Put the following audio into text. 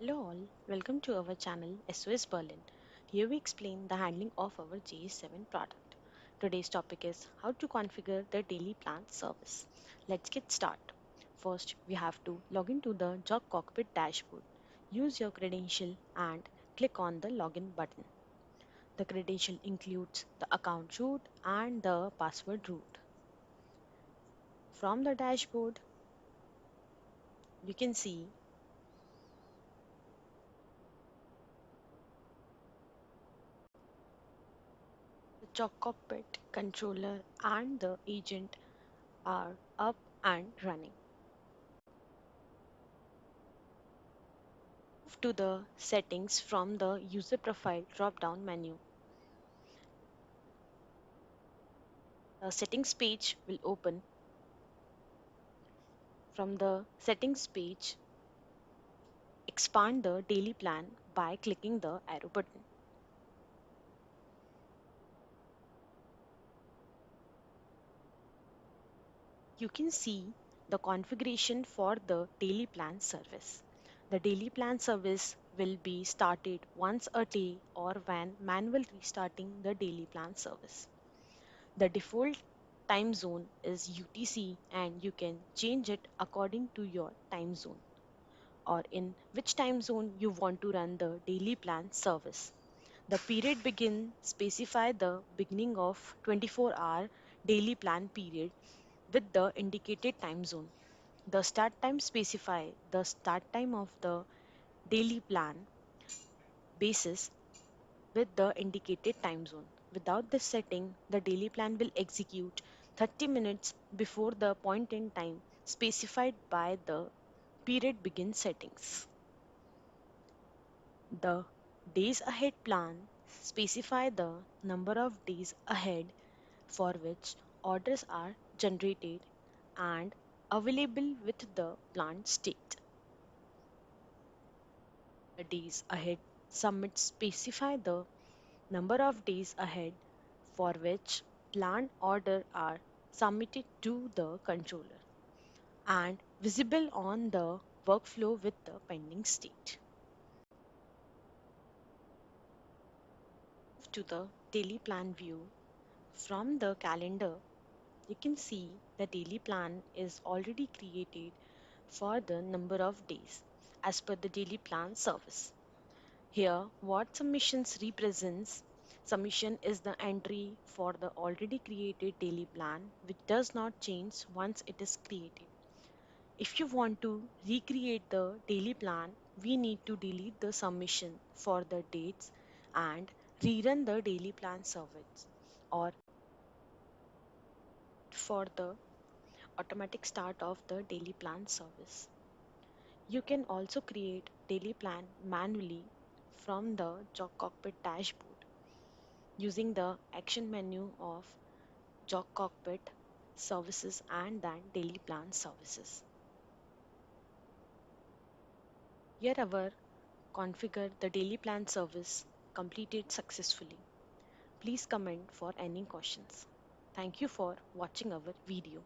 Hello all, welcome to our channel SOS Berlin. Here we explain the handling of our JS7 product. Today's topic is how to configure the daily plan service. Let's get started. First, we have to log into the Jog Cockpit dashboard. Use your credential and click on the login button. The credential includes the account root and the password root. From the dashboard, you can see the Jog Cockpit controller and the agent are up and running. Move to the settings from the user profile drop down menu. The settings page will open. From the settings page, expand the daily plan by clicking the arrow button. You can see the configuration for the daily plan service. The daily plan service will be started once a day or when manual restarting the daily plan service. The default time zone is UTC and you can change it according to your time zone or in which time zone you want to run the daily plan service. The period begin specify the beginning of 24-hour daily plan period with the indicated time zone. The start time specify the start time of the daily plan basis with the indicated time zone. Without this setting, the daily plan will execute 30 minutes before the point in time specified by the period begin settings. The days ahead plan specify the number of days ahead for which orders are generated and available with the planned state. The days ahead submit specify the number of days ahead for which planned order are submitted to the controller and visible on the workflow with the pending state. To the daily plan view, from the calendar, you can see the daily plan is already created for the number of days as per the daily plan service. Here, what submissions represents, submission is the entry for the already created daily plan which does not change once it is created. If you want to recreate the daily plan, we need to delete the submission for the dates and rerun the daily plan service or for the automatic start of the daily plan service. You can also create daily plan manually from the Jog Cockpit dashboard using the action menu of Jog Cockpit services and then daily plan services. Here our configure the daily plan service completed successfully. Please comment for any questions. Thank you for watching our video.